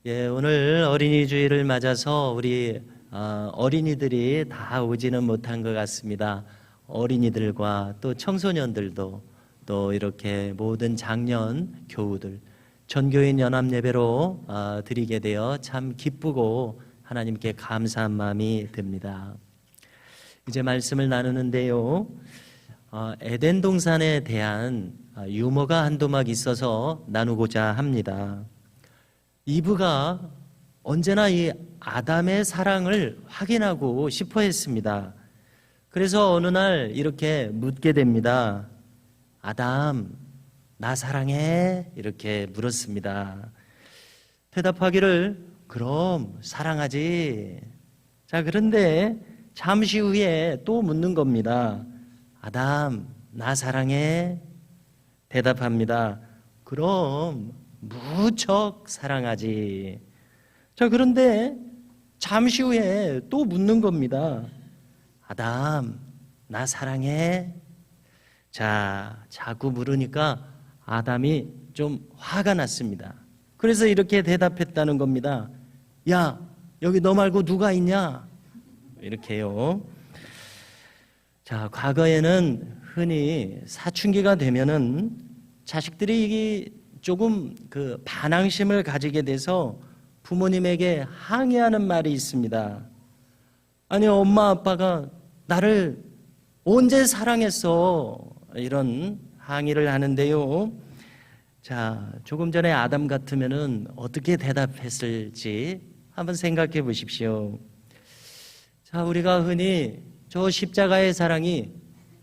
예, 오늘 어린이 주일을 맞아서 우리 어린이들이 다 오지는 못한 것 같습니다. 어린이들과 또 청소년들도 또 이렇게 모든 장년 교우들 전교인 연합 예배로 드리게 되어 참 기쁘고 하나님께 감사한 마음이 듭니다. 이제 말씀을 나누는데요. 에덴 동산에 대한 유머가 한두 막 있어서 나누고자 합니다. 이브가 언제나 이 아담의 사랑을 확인하고 싶어 했습니다. 그래서 어느 날 이렇게 묻게 됩니다. 아담, 나 사랑해? 이렇게 물었습니다. 대답하기를, 그럼 사랑하지. 자, 그런데 잠시 후에 또 묻는 겁니다. 아담, 나 사랑해? 대답합니다. 그럼 무척 사랑하지. 자, 그런데 잠시 후에 또 묻는 겁니다. 아담, 나 사랑해? 자, 자꾸 물으니까 아담이 좀 화가 났습니다. 그래서 이렇게 대답했다는 겁니다. 야, 여기 너 말고 누가 있냐? 이렇게요. 자, 과거에는 흔히 사춘기가 되면은 자식들이 조금 그 반항심을 가지게 돼서 부모님에게 항의하는 말이 있습니다. 아니, 엄마 아빠가 나를 언제 사랑했어? 이런 항의를 하는데요. 자, 조금 전에 아담 같으면은 어떻게 대답했을지 한번 생각해 보십시오. 자, 우리가 흔히 저 십자가의 사랑이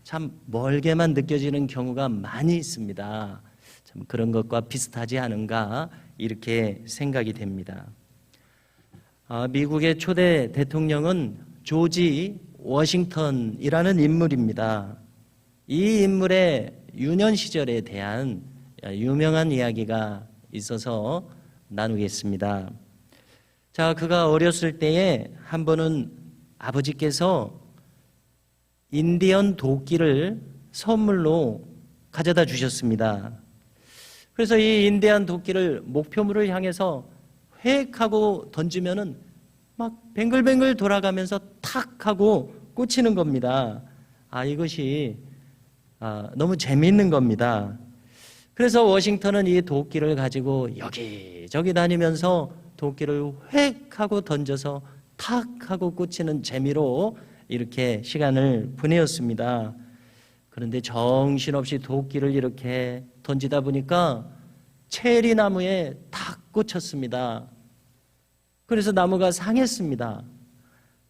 참 멀게만 느껴지는 경우가 많이 있습니다. 참 그런 것과 비슷하지 않은가 이렇게 생각이 됩니다. 미국의 초대 대통령은 조지 워싱턴이라는 인물입니다. 이 인물의 유년 시절에 대한 유명한 이야기가 있어서 나누겠습니다. 자, 그가 어렸을 때에 한 번은 아버지께서 인디언 도끼를 선물로 가져다 주셨습니다. 그래서 이 인디언 도끼를 목표물을 향해서 획 하고 던지면은 막 뱅글뱅글 돌아가면서 탁 하고 꽂히는 겁니다. 이것이 너무 재미있는 겁니다. 그래서 워싱턴은 이 도끼를 가지고 여기저기 다니면서 도끼를 획 하고 던져서 탁 하고 꽂히는 재미로 이렇게 시간을 보내었습니다. 그런데 정신없이 도끼를 이렇게 던지다 보니까 체리 나무에 탁 꽂혔습니다. 그래서 나무가 상했습니다.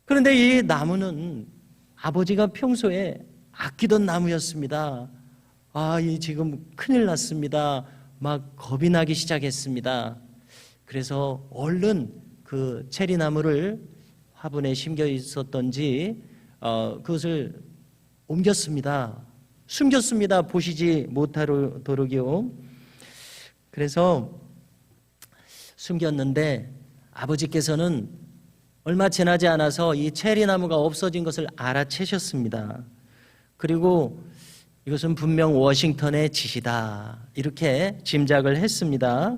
그런데 이 나무는 아버지가 평소에 아끼던 나무였습니다. 이 지금 큰일 났습니다. 막 겁이 나기 시작했습니다. 그래서 얼른 그 체리 나무를 화분에 심겨 있었던지 그것을 옮겼습니다. 숨겼습니다. 보시지 못하도록요. 그래서 숨겼는데 아버지께서는 얼마 지나지 않아서 이 체리 나무가 없어진 것을 알아채셨습니다. 그리고 이것은 분명 워싱턴의 짓이다 이렇게 짐작을 했습니다.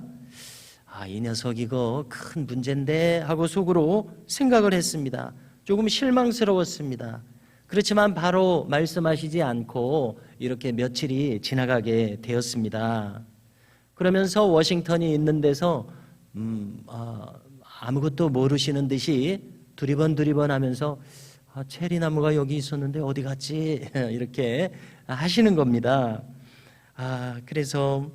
이 녀석 이거 큰 문제인데 하고 속으로 생각을 했습니다. 조금 실망스러웠습니다. 그렇지만 바로 말씀하시지 않고 이렇게 며칠이 지나가게 되었습니다. 그러면서 워싱턴이 있는 데서 아무것도 모르시는 듯이 두리번 하면서 체리나무가 여기 있었는데 어디 갔지? 이렇게 하시는 겁니다. 그래서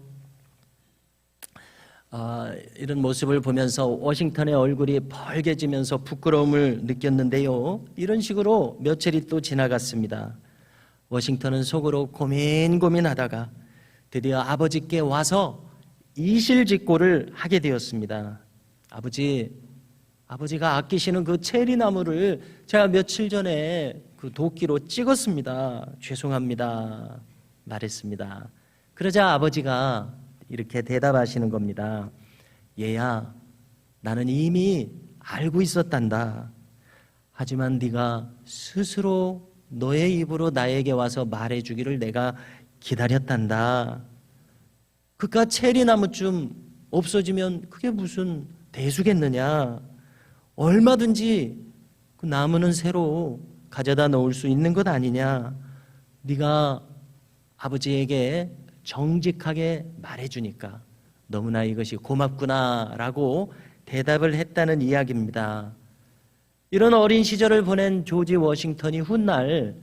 이런 모습을 보면서 워싱턴의 얼굴이 벌개지면서 부끄러움을 느꼈는데요. 이런 식으로 며칠이 또 지나갔습니다. 워싱턴은 속으로 고민하다가 드디어 아버지께 와서 이실직고를 하게 되었습니다. 아버지가 아끼시는 그 체리나무를 제가 며칠 전에 그 도끼로 찍었습니다. 죄송합니다. 말했습니다. 그러자 아버지가 이렇게 대답하시는 겁니다. 얘야, 나는 이미 알고 있었단다. 하지만 네가 스스로 너의 입으로 나에게 와서 말해주기를 내가 기다렸단다. 그깟 체리나무쯤 없어지면 그게 무슨 대수겠느냐? 얼마든지 그 나무는 새로 가져다 놓을 수 있는 것 아니냐? 네가 아버지에게 정직하게 말해주니까 너무나 이것이 고맙구나라고 대답을 했다는 이야기입니다. 이런 어린 시절을 보낸 조지 워싱턴이 훗날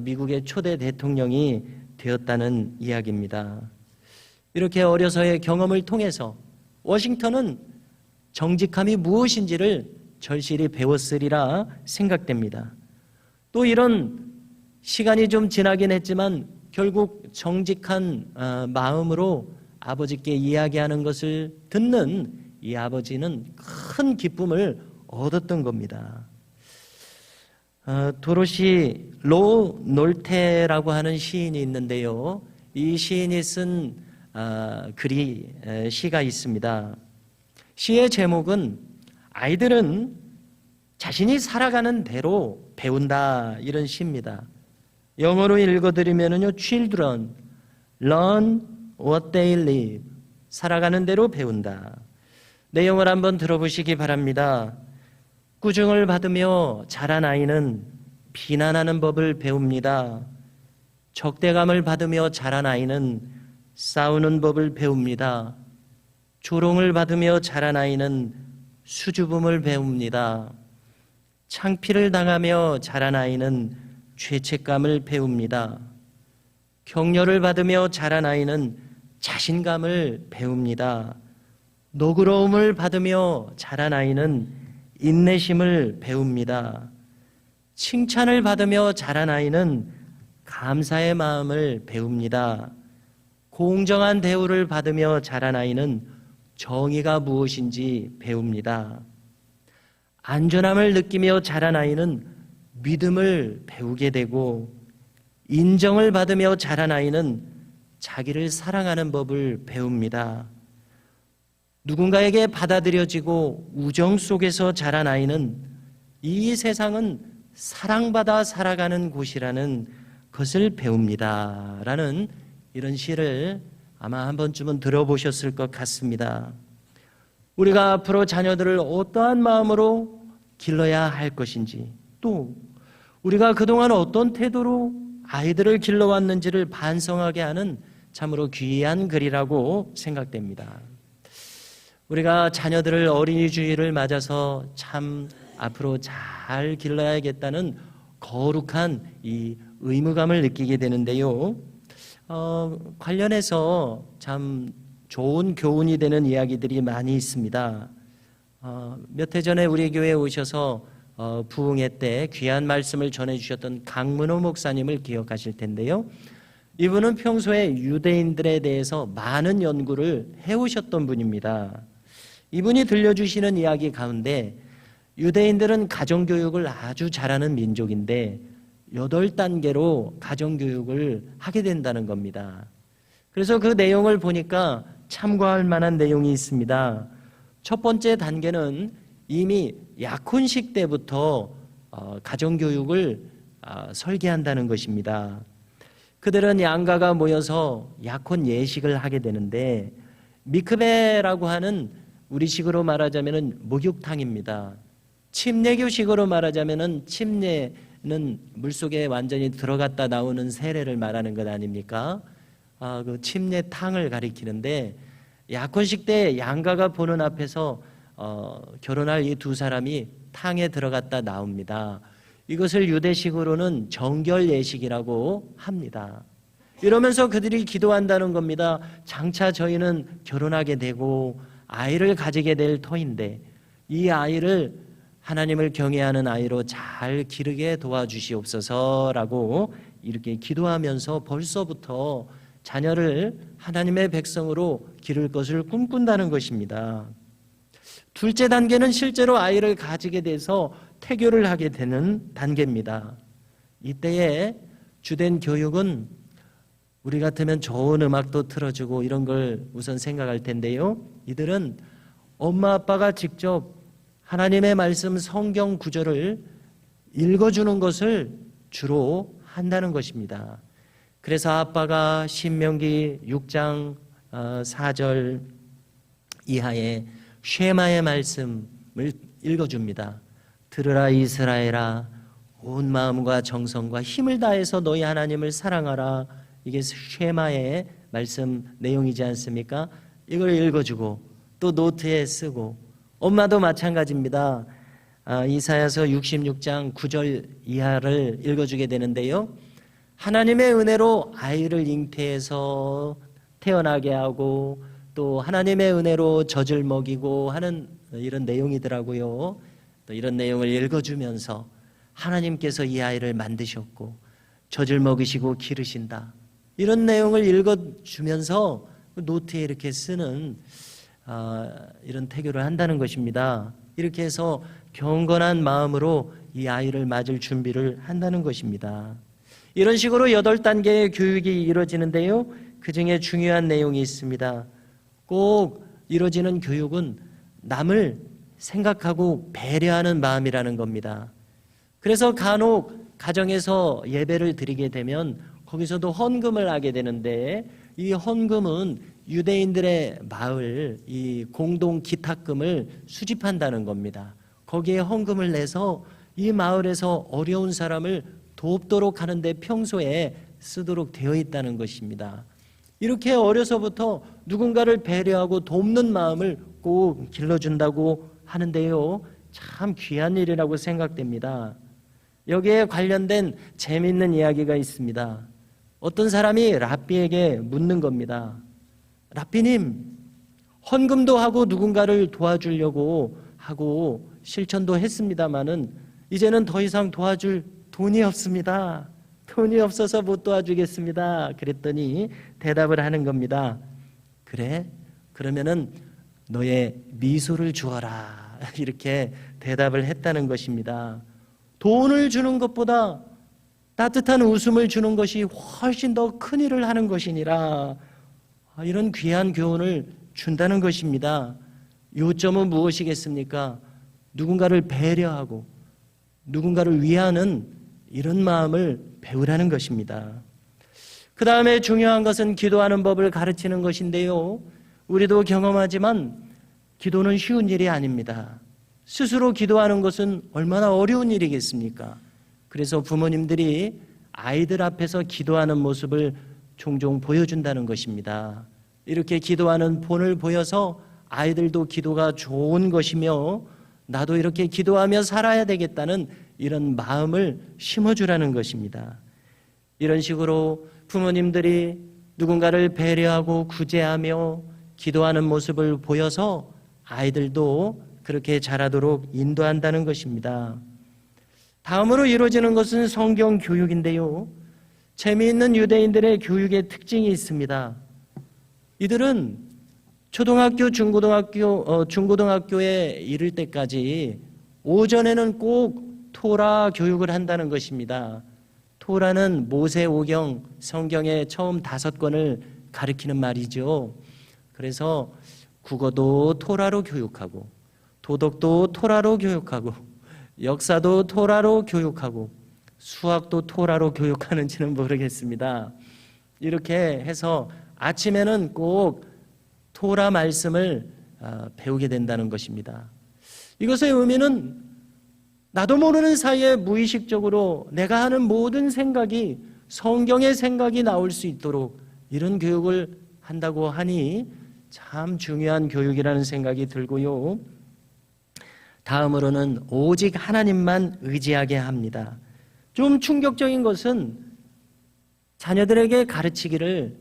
미국의 초대 대통령이 되었다는 이야기입니다. 이렇게 어려서의 경험을 통해서 워싱턴은 정직함이 무엇인지를 절실히 배웠으리라 생각됩니다. 또 이런 시간이 좀 지나긴 했지만 결국 정직한 마음으로 아버지께 이야기하는 것을 듣는 이 아버지는 큰 기쁨을 얻었던 겁니다. 도로시 로 놀테라고 하는 시인이 있는데요. 이 시인이 쓴 시가 있습니다. 시의 제목은 아이들은 자신이 살아가는 대로 배운다, 이런 시입니다. 영어로 읽어드리면요, Children learn what they live. 살아가는 대로 배운다. 내용을 한번 들어보시기 바랍니다. 꾸중을 받으며 자란 아이는 비난하는 법을 배웁니다. 적대감을 받으며 자란 아이는 싸우는 법을 배웁니다. 조롱을 받으며 자란 아이는 수줍음을 배웁니다. 창피를 당하며 자란 아이는 죄책감을 배웁니다. 격려를 받으며 자란 아이는 자신감을 배웁니다. 노그러움을 받으며 자란 아이는 인내심을 배웁니다. 칭찬을 받으며 자란 아이는 감사의 마음을 배웁니다. 공정한 대우를 받으며 자란 아이는 정의가 무엇인지 배웁니다. 안전함을 느끼며 자란 아이는 믿음을 배우게 되고, 인정을 받으며 자란 아이는 자기를 사랑하는 법을 배웁니다. 누군가에게 받아들여지고 우정 속에서 자란 아이는 이 세상은 사랑받아 살아가는 곳이라는 것을 배웁니다. 라는 이런 시를 아마 한 번쯤은 들어보셨을 것 같습니다. 우리가 앞으로 자녀들을 어떠한 마음으로 길러야 할 것인지, 또 우리가 그동안 어떤 태도로 아이들을 길러왔는지를 반성하게 하는 참으로 귀한 글이라고 생각됩니다. 우리가 자녀들을 어린이 주일을 맞아서 참 앞으로 잘 길러야겠다는 거룩한 이 의무감을 느끼게 되는데요. 관련해서 참 좋은 교훈이 되는 이야기들이 많이 있습니다. 몇 해 전에 우리 교회에 오셔서 부흥회 때 귀한 말씀을 전해주셨던 강문호 목사님을 기억하실 텐데요. 이분은 평소에 유대인들에 대해서 많은 연구를 해오셨던 분입니다. 이분이 들려주시는 이야기 가운데 유대인들은 가정교육을 아주 잘하는 민족인데 8단계로 가정교육을 하게 된다는 겁니다. 그래서 그 내용을 보니까 참고할 만한 내용이 있습니다. 첫 번째 단계는 이미 약혼식 때부터 가정교육을 설계한다는 것입니다. 그들은 양가가 모여서 약혼 예식을 하게 되는데 미크베라고 하는 우리식으로 말하자면 목욕탕입니다. 침례교식으로 말하자면 침례는 물속에 완전히 들어갔다 나오는 세례를 말하는 것 아닙니까? 그 침례탕을 가리키는데 약혼식 때 양가가 보는 앞에서 결혼할 이 두 사람이 탕에 들어갔다 나옵니다. 이것을 유대식으로는 정결 예식이라고 합니다. 이러면서 그들이 기도한다는 겁니다. 장차 저희는 결혼하게 되고 아이를 가지게 될 터인데 이 아이를 하나님을 경외하는 아이로 잘 기르게 도와주시옵소서라고 이렇게 기도하면서 벌써부터 자녀를 하나님의 백성으로 기를 것을 꿈꾼다는 것입니다. 둘째 단계는 실제로 아이를 가지게 돼서 태교를 하게 되는 단계입니다. 이때에 주된 교육은 우리 같으면 좋은 음악도 틀어주고 이런 걸 우선 생각할 텐데요. 이들은 엄마 아빠가 직접 하나님의 말씀 성경 구절을 읽어주는 것을 주로 한다는 것입니다. 그래서 아빠가 신명기 6장 4절 이하에 쉐마의 말씀을 읽어줍니다. 들으라 이스라엘아, 온 마음과 정성과 힘을 다해서 너희 하나님을 사랑하라. 이게 쉐마의 말씀 내용이지 않습니까? 이걸 읽어주고 또 노트에 쓰고, 엄마도 마찬가지입니다. 이사야서 66장 9절 이하를 읽어주게 되는데요. 하나님의 은혜로 아이를 잉태해서 태어나게 하고 또 하나님의 은혜로 젖을 먹이고 하는 이런 내용이더라고요. 또 이런 내용을 읽어주면서 하나님께서 이 아이를 만드셨고 젖을 먹이시고 기르신다, 이런 내용을 읽어주면서 노트에 이렇게 쓰는 이런 태교를 한다는 것입니다. 이렇게 해서 경건한 마음으로 이 아이를 맞을 준비를 한다는 것입니다. 이런 식으로 8단계의 교육이 이루어지는데요, 그 중에 중요한 내용이 있습니다. 꼭 이루어지는 교육은 남을 생각하고 배려하는 마음이라는 겁니다. 그래서 간혹 가정에서 예배를 드리게 되면 거기서도 헌금을 하게 되는데, 이 헌금은 유대인들의 마을 이 공동 기탁금을 수집한다는 겁니다. 거기에 헌금을 내서 이 마을에서 어려운 사람을 돕도록 하는데 평소에 쓰도록 되어 있다는 것입니다. 이렇게 어려서부터 누군가를 배려하고 돕는 마음을 꼭 길러준다고 하는데요, 참 귀한 일이라고 생각됩니다. 여기에 관련된 재미있는 이야기가 있습니다. 어떤 사람이 랍비에게 묻는 겁니다. 랍비님, 헌금도 하고 누군가를 도와주려고 하고 실천도 했습니다마는 이제는 더 이상 도와줄 돈이 없습니다. 돈이 없어서 못 도와주겠습니다. 그랬더니 대답을 하는 겁니다. 그래? 그러면은 너의 미소를 주어라. 이렇게 대답을 했다는 것입니다. 돈을 주는 것보다 따뜻한 웃음을 주는 것이 훨씬 더 큰 일을 하는 것이니라. 이런 귀한 교훈을 준다는 것입니다. 요점은 무엇이겠습니까? 누군가를 배려하고 누군가를 위하는 이런 마음을 배우라는 것입니다. 그 다음에 중요한 것은 기도하는 법을 가르치는 것인데요, 우리도 경험하지만 기도는 쉬운 일이 아닙니다. 스스로 기도하는 것은 얼마나 어려운 일이겠습니까? 그래서 부모님들이 아이들 앞에서 기도하는 모습을 종종 보여준다는 것입니다. 이렇게 기도하는 본을 보여서 아이들도 기도가 좋은 것이며 나도 이렇게 기도하며 살아야 되겠다는 이런 마음을 심어주라는 것입니다. 이런 식으로 부모님들이 누군가를 배려하고 구제하며 기도하는 모습을 보여서 아이들도 그렇게 자라도록 인도한다는 것입니다. 다음으로 이루어지는 것은 성경 교육인데요, 재미있는 유대인들의 교육의 특징이 있습니다. 이들은 초등학교, 중고등학교에 이를 때까지 오전에는 꼭 토라 교육을 한다는 것입니다. 토라는 모세오경 성경의 처음 5권을 가리키는 말이죠. 그래서 국어도 토라로 교육하고 도덕도 토라로 교육하고 역사도 토라로 교육하고 수학도 토라로 교육하는지는 모르겠습니다. 이렇게 해서 아침에는 꼭 토라 말씀을 배우게 된다는 것입니다. 이것의 의미는 나도 모르는 사이에 무의식적으로 내가 하는 모든 생각이 성경의 생각이 나올 수 있도록 이런 교육을 한다고 하니 참 중요한 교육이라는 생각이 들고요. 다음으로는 오직 하나님만 의지하게 합니다. 좀 충격적인 것은 자녀들에게 가르치기를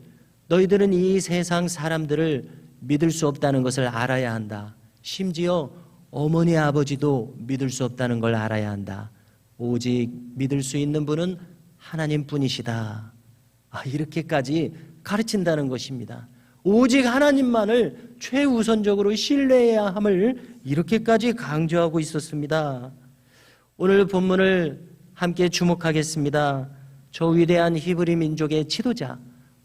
너희들은 이 세상 사람들을 믿을 수 없다는 것을 알아야 한다. 심지어 어머니 아버지도 믿을 수 없다는 걸 알아야 한다. 오직 믿을 수 있는 분은 하나님뿐이시다. 이렇게까지 가르친다는 것입니다. 오직 하나님만을 최우선적으로 신뢰해야 함을 이렇게까지 강조하고 있었습니다. 오늘 본문을 함께 주목하겠습니다. 저 위대한 히브리 민족의 지도자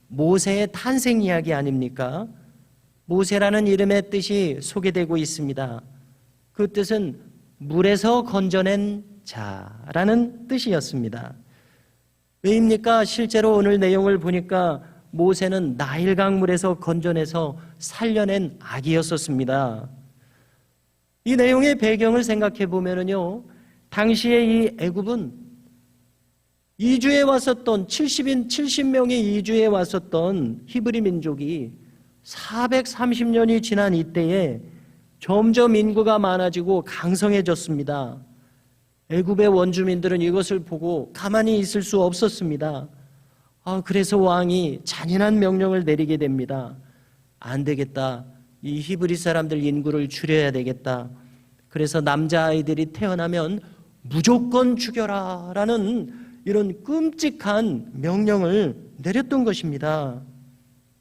모세의 탄생 이야기 아닙니까? 모세라는 이름의 뜻이 소개되고 있습니다. 그 뜻은 물에서 건져낸 자라는 뜻이었습니다. 왜입니까? 실제로 오늘 내용을 보니까 모세는 나일 강물에서 건져내서 살려낸 아기였었습니다. 이 내용의 배경을 생각해 보면요, 당시에 이 애굽은 이주해 왔었던 70명이 이주해 왔었던 히브리 민족이 430년이 지난 이때에 점점 인구가 많아지고 강성해졌습니다. 애굽의 원주민들은 이것을 보고 가만히 있을 수 없었습니다. 그래서 왕이 잔인한 명령을 내리게 됩니다. 안 되겠다. 이 히브리 사람들 인구를 줄여야 되겠다. 그래서 남자아이들이 태어나면 무조건 죽여라 라는 이런 끔찍한 명령을 내렸던 것입니다.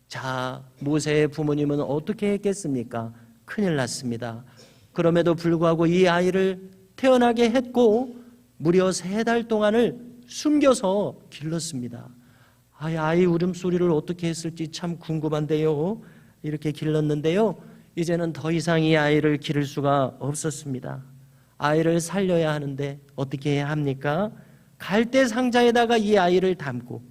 자, 모세의 부모님은 어떻게 했겠습니까? 큰일 났습니다. 그럼에도 불구하고 이 아이를 태어나게 했고 무려 3달 동안을 숨겨서 길렀습니다. 아이 울음소리를 어떻게 했을지 참 궁금한데요. 이렇게 길렀는데요, 이제는 더 이상 이 아이를 기를 수가 없었습니다. 아이를 살려야 하는데 어떻게 해야 합니까? 갈대 상자에다가 이 아이를 담고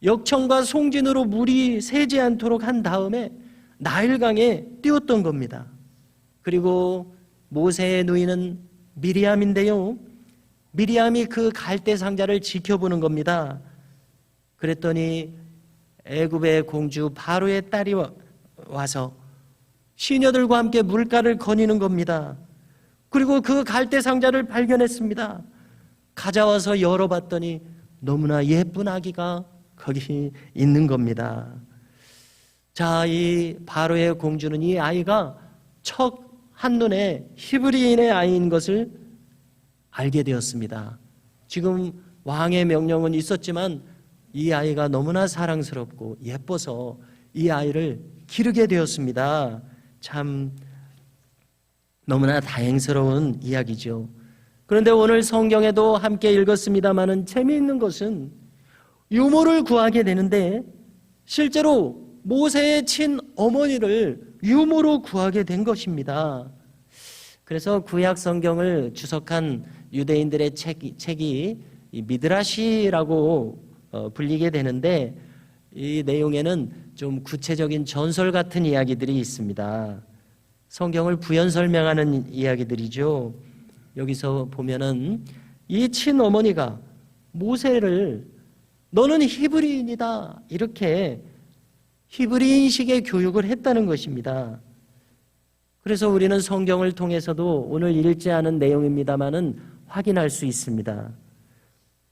역청과 송진으로 물이 새지 않도록 한 다음에 나일강에 띄웠던 겁니다. 그리고 모세의 누이는 미리암인데요, 미리암이 그 갈대 상자를 지켜보는 겁니다. 그랬더니 애굽의 공주 바로의 딸이 와서 시녀들과 함께 물가를 거니는 겁니다. 그리고 그 갈대 상자를 발견했습니다. 가져와서 열어봤더니 너무나 예쁜 아기가 거기 있는 겁니다. 자, 이 바로의 공주는 이 아이가 척 한눈에 히브리인의 아이인 것을 알게 되었습니다. 지금 왕의 명령은 있었지만 이 아이가 너무나 사랑스럽고 예뻐서 이 아이를 기르게 되었습니다. 참 너무나 다행스러운 이야기죠. 그런데 오늘 성경에도 함께 읽었습니다마는 재미있는 것은 유모를 구하게 되는데 실제로 모세의 친어머니를 유모로 구하게 된 것입니다. 그래서 구약 성경을 주석한 유대인들의 책이 미드라시라고 불리게 되는데 이 내용에는 좀 구체적인 전설 같은 이야기들이 있습니다. 성경을 부연 설명하는 이야기들이죠. 여기서 보면은 이 친어머니가 모세를 너는 히브리인이다 이렇게 히브리인식의 교육을 했다는 것입니다. 그래서 우리는 성경을 통해서도 오늘 읽지 않은 내용입니다만은 확인할 수 있습니다.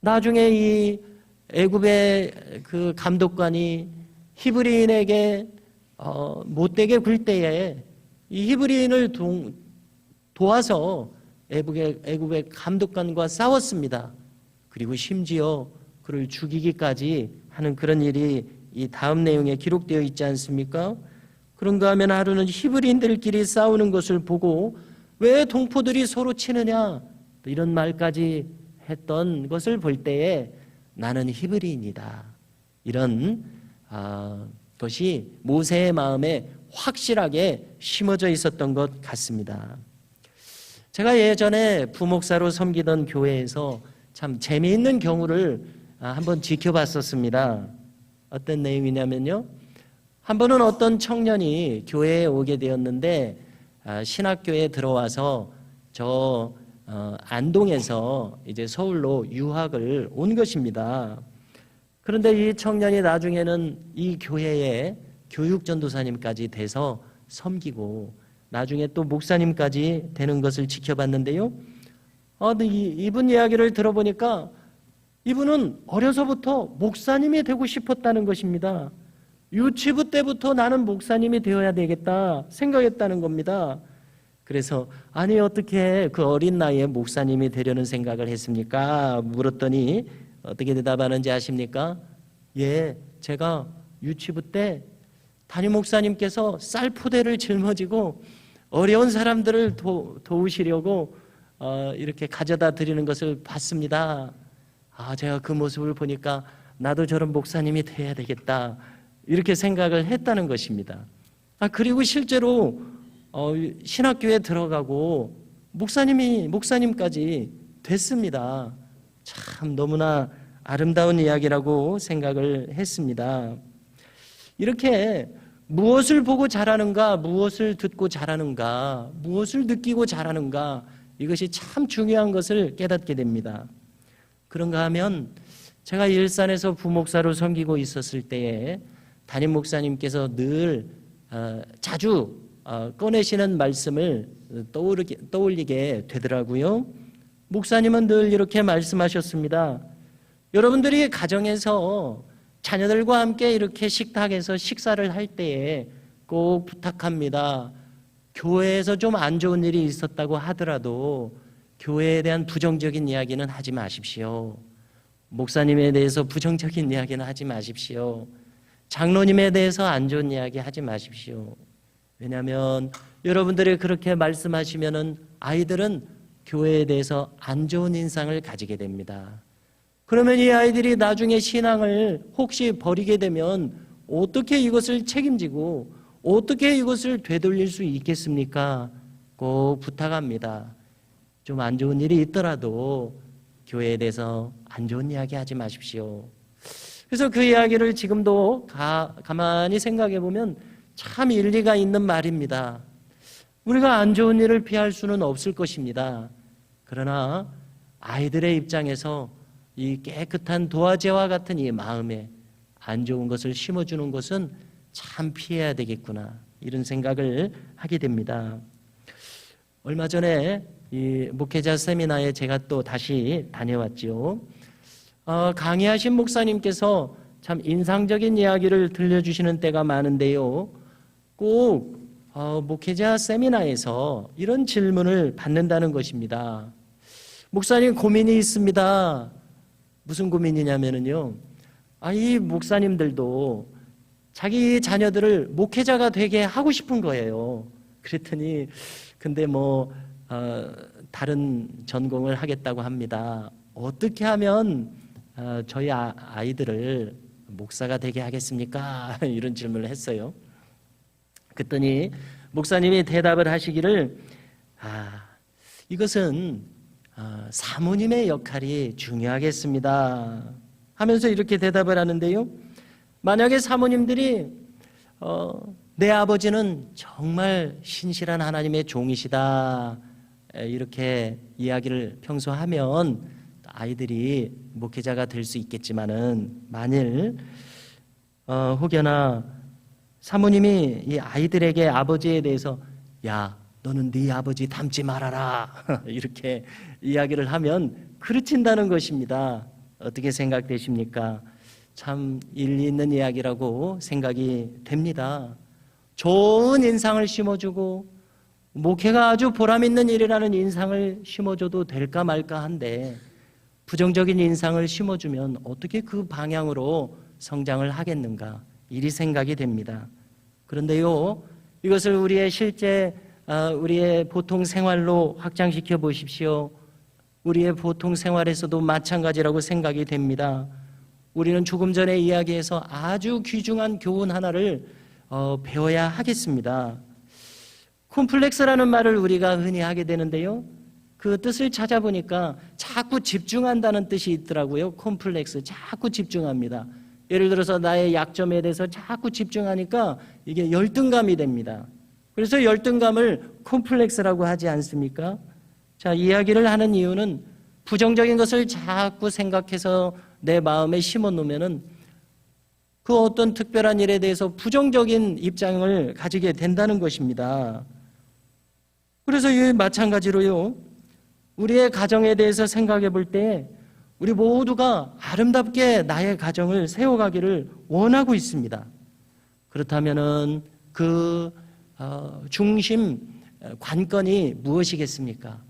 나중에 이 애굽의 그 감독관이 히브리인에게 못되게 굴 때에 이 히브리인을 도와서 애굽의 감독관과 싸웠습니다. 그리고 심지어 그를 죽이기까지 하는 그런 일이 이 다음 내용에 기록되어 있지 않습니까? 그런가 하면 하루는 히브리인들끼리 싸우는 것을 보고 왜 동포들이 서로 치느냐 이런 말까지 했던 것을 볼 때에 나는 히브리인이다. 이런 것이 모세의 마음에 확실하게 심어져 있었던 것 같습니다. 제가 예전에 부목사로 섬기던 교회에서 참 재미있는 경우를 한번 지켜봤었습니다. 어떤 내용이냐면요, 한 번은 어떤 청년이 교회에 오게 되었는데 신학교에 들어와서 저 안동에서 이제 서울로 유학을 온 것입니다. 그런데 이 청년이 나중에는 이 교회에 교육전도사님까지 돼서 섬기고 나중에 또 목사님까지 되는 것을 지켜봤는데요. 이분 이야기를 들어보니까 이분은 어려서부터 목사님이 되고 싶었다는 것입니다. 유치부 때부터 나는 목사님이 되어야 되겠다 생각했다는 겁니다. 그래서 아니 어떻게 그 어린 나이에 목사님이 되려는 생각을 했습니까? 물었더니 어떻게 대답하는지 아십니까? 예, 제가 유치부 때 담임 목사님께서 쌀 포대를 짊어지고 어려운 사람들을 도우시려고 이렇게 가져다 드리는 것을 봤습니다. 제가 그 모습을 보니까 나도 저런 목사님이 돼야 되겠다 이렇게 생각을 했다는 것입니다. 그리고 실제로 신학교에 들어가고 목사님까지 됐습니다. 참 너무나 아름다운 이야기라고 생각을 했습니다. 이렇게 무엇을 보고 자라는가, 무엇을 듣고 자라는가, 무엇을 느끼고 자라는가, 이것이 참 중요한 것을 깨닫게 됩니다. 그런가 하면 제가 일산에서 부목사로 섬기고 있었을 때에 담임 목사님께서 늘 자주 꺼내시는 말씀을 떠올리게 되더라고요. 목사님은 늘 이렇게 말씀하셨습니다. 여러분들이 가정에서 자녀들과 함께 이렇게 식탁에서 식사를 할 때에 꼭 부탁합니다. 교회에서 좀 안 좋은 일이 있었다고 하더라도 교회에 대한 부정적인 이야기는 하지 마십시오. 목사님에 대해서 부정적인 이야기는 하지 마십시오. 장로님에 대해서 안 좋은 이야기 하지 마십시오. 왜냐하면 여러분들이 그렇게 말씀하시면은 아이들은 교회에 대해서 안 좋은 인상을 가지게 됩니다. 그러면 이 아이들이 나중에 신앙을 혹시 버리게 되면 어떻게 이것을 책임지고 어떻게 이것을 되돌릴 수 있겠습니까? 꼭 부탁합니다. 좀 안 좋은 일이 있더라도 교회에 대해서 안 좋은 이야기 하지 마십시오. 그래서 그 이야기를 지금도 가만히 생각해 보면 참 일리가 있는 말입니다. 우리가 안 좋은 일을 피할 수는 없을 것입니다. 그러나 아이들의 입장에서 이 깨끗한 도화지와 같은 이 마음에 안 좋은 것을 심어주는 것은 참 피해야 되겠구나, 이런 생각을 하게 됩니다. 얼마 전에 이 목회자 세미나에 제가 또 다시 다녀왔죠. 강의하신 목사님께서 참 인상적인 이야기를 들려주시는 때가 많은데요. 꼭 목회자 세미나에서 이런 질문을 받는다는 것입니다. 목사님, 고민이 있습니다. 무슨 고민이냐면요, 이 목사님들도 자기 자녀들을 목회자가 되게 하고 싶은 거예요. 그랬더니 근데 다른 전공을 하겠다고 합니다. 어떻게 하면 저희 아이들을 목사가 되게 하겠습니까? 이런 질문을 했어요. 그랬더니 목사님이 대답을 하시기를, 이것은 사모님의 역할이 중요하겠습니다 하면서 이렇게 대답을 하는데요. 만약에 사모님들이 내 아버지는 정말 신실한 하나님의 종이시다, 이렇게 이야기를 평소 하면 아이들이 목회자가 될 수 있겠지만은, 만일 혹여나 사모님이 이 아이들에게 아버지에 대해서 야, 너는 네 아버지 닮지 말아라 이렇게 이야기를 하면 그르친다는 것입니다. 어떻게 생각되십니까? 참 일리 있는 이야기라고 생각이 됩니다. 좋은 인상을 심어주고 목회가 아주 보람있는 일이라는 인상을 심어줘도 될까 말까 한데, 부정적인 인상을 심어주면 어떻게 그 방향으로 성장을 하겠는가, 이리 생각이 됩니다. 그런데요, 이것을 우리의 실제 우리의 보통 생활로 확장시켜 보십시오. 우리의 보통 생활에서도 마찬가지라고 생각이 됩니다. 우리는 조금 전에 이야기해서 아주 귀중한 교훈 하나를 배워야 하겠습니다. 콤플렉스라는 말을 우리가 흔히 하게 되는데요, 그 뜻을 찾아보니까 자꾸 집중한다는 뜻이 있더라고요. 콤플렉스, 자꾸 집중합니다. 예를 들어서 나의 약점에 대해서 자꾸 집중하니까 이게 열등감이 됩니다. 그래서 열등감을 콤플렉스라고 하지 않습니까? 자, 이야기를 하는 이유는 부정적인 것을 자꾸 생각해서 내 마음에 심어 놓으면은 그 어떤 특별한 일에 대해서 부정적인 입장을 가지게 된다는 것입니다. 그래서 이 마찬가지로요, 우리의 가정에 대해서 생각해 볼 때 우리 모두가 아름답게 나의 가정을 세워가기를 원하고 있습니다. 그렇다면은 그 중심 관건이 무엇이겠습니까?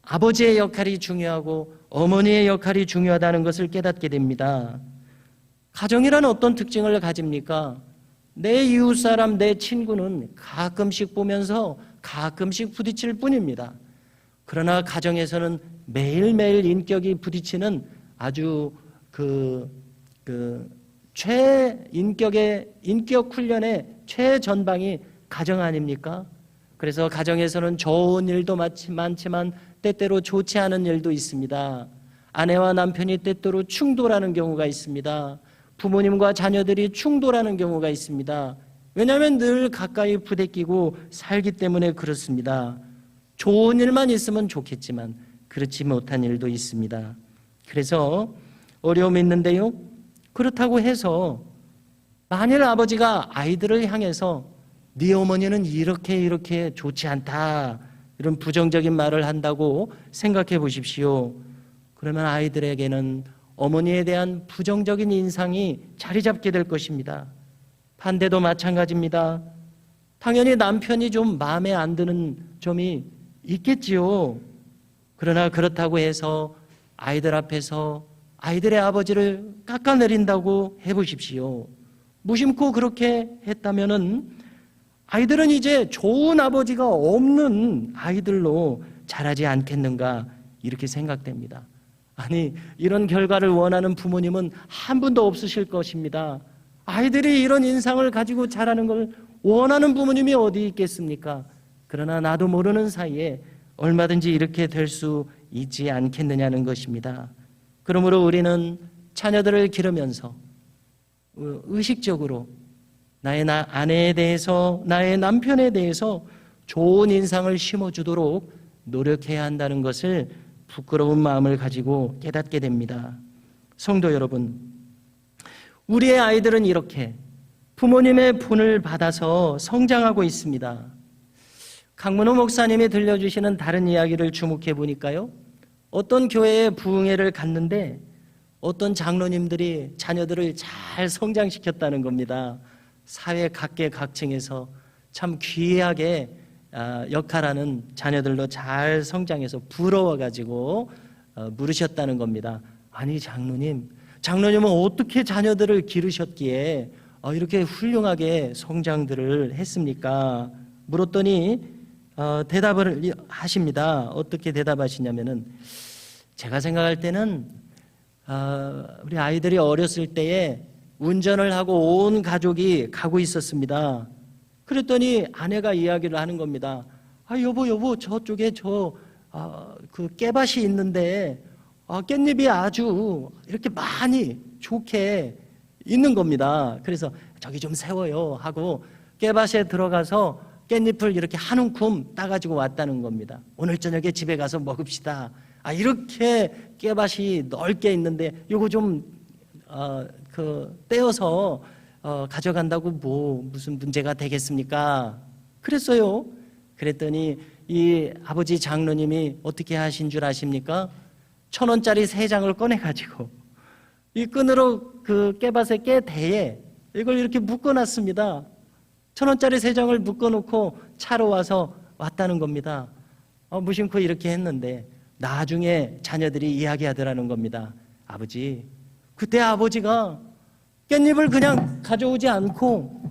아버지의 역할이 중요하고 어머니의 역할이 중요하다는 것을 깨닫게 됩니다. 가정이란 어떤 특징을 가집니까? 내 이웃사람, 내 친구는 가끔씩 보면서 가끔씩 부딪힐 뿐입니다. 그러나 가정에서는 매일매일 인격이 부딪히는 아주 최인격의 인격 훈련의 최전방이 가정 아닙니까? 그래서 가정에서는 좋은 일도 많지만 때때로 좋지 않은 일도 있습니다. 아내와 남편이 때때로 충돌하는 경우가 있습니다. 부모님과 자녀들이 충돌하는 경우가 있습니다. 왜냐하면 늘 가까이 부대끼고 살기 때문에 그렇습니다. 좋은 일만 있으면 좋겠지만 그렇지 못한 일도 있습니다. 그래서 어려움이 있는데요. 그렇다고 해서 만일 아버지가 아이들을 향해서 네 어머니는 이렇게 좋지 않다, 이런 부정적인 말을 한다고 생각해 보십시오. 그러면 아이들에게는 어머니에 대한 부정적인 인상이 자리 잡게 될 것입니다. 반대도 마찬가지입니다. 당연히 남편이 좀 마음에 안 드는 점이 있겠지요. 그러나 그렇다고 해서 아이들 앞에서 아이들의 아버지를 깎아내린다고 해보십시오. 무심코 그렇게 했다면은 아이들은 이제 좋은 아버지가 없는 아이들로 자라지 않겠는가, 이렇게 생각됩니다. 아니, 이런 결과를 원하는 부모님은 한 분도 없으실 것입니다. 아이들이 이런 인상을 가지고 자라는 걸 원하는 부모님이 어디 있겠습니까? 그러나 나도 모르는 사이에 얼마든지 이렇게 될 수 있지 않겠느냐는 것입니다. 그러므로 우리는 자녀들을 기르면서 의식적으로 나의 아내에 대해서, 나의 남편에 대해서 좋은 인상을 심어주도록 노력해야 한다는 것을 부끄러운 마음을 가지고 깨닫게 됩니다. 성도 여러분, 우리의 아이들은 이렇게 부모님의 본을 받아서 성장하고 있습니다. 강문호 목사님이 들려주시는 다른 이야기를 주목해 보니까요, 어떤 교회에 부흥회를 갔는데 어떤 장로님들이 자녀들을 잘 성장시켰다는 겁니다. 사회 각계각층에서 참 귀하게 역할하는 자녀들로 잘 성장해서 부러워가지고 물으셨다는 겁니다. 아니 장로님은 어떻게 자녀들을 기르셨기에 이렇게 훌륭하게 성장들을 했습니까? 물었더니 대답을 하십니다. 어떻게 대답하시냐면은, 제가 생각할 때는 우리 아이들이 어렸을 때에 운전을 하고 온 가족이 가고 있었습니다. 그랬더니 아내가 이야기를 하는 겁니다. 여보 저쪽에 그 깨밭이 있는데 깻잎이 아주 이렇게 많이 좋게 있는 겁니다. 그래서 저기 좀 세워요 하고 깨밭에 들어가서 깻잎을 이렇게 한 움큼 따가지고 왔다는 겁니다. 오늘 저녁에 집에 가서 먹읍시다. 이렇게 깨밭이 넓게 있는데 요거 좀 떼어서 가져간다고 무슨 문제가 되겠습니까? 그랬어요. 그랬더니 이 아버지 장로님이 어떻게 하신 줄 아십니까? 1,000원짜리 3장을 꺼내가지고 이 끈으로 그 깨밭의 깨대에 이걸 이렇게 묶어놨습니다. 1,000원짜리 3장을 묶어놓고 차로 와서 왔다는 겁니다. 무심코 이렇게 했는데 나중에 자녀들이 이야기하더라는 겁니다. 아버지, 그때 아버지가 깻잎을 그냥 가져오지 않고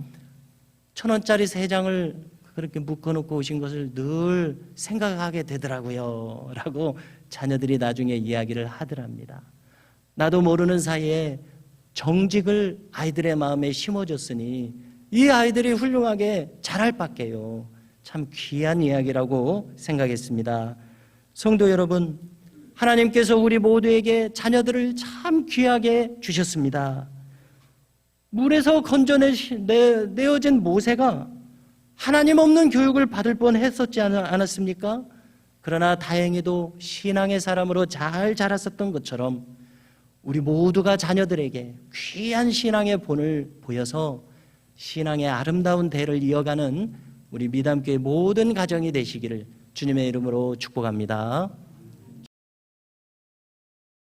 1,000원짜리 3장을 그렇게 묶어놓고 오신 것을 늘 생각하게 되더라고요 라고 자녀들이 나중에 이야기를 하더랍니다. 나도 모르는 사이에 정직을 아이들의 마음에 심어줬으니 이 아이들이 훌륭하게 자랄 밖에요. 참 귀한 이야기라고 생각했습니다. 성도 여러분, 하나님께서 우리 모두에게 자녀들을 참 귀하게 주셨습니다. 물에서 건져내어진 모세가 하나님 없는 교육을 받을 뻔했었지 않았습니까? 그러나 다행히도 신앙의 사람으로 잘 자랐었던 것처럼 우리 모두가 자녀들에게 귀한 신앙의 본을 보여서 신앙의 아름다운 대를 이어가는 우리 미담교회 모든 가정이 되시기를 주님의 이름으로 축복합니다.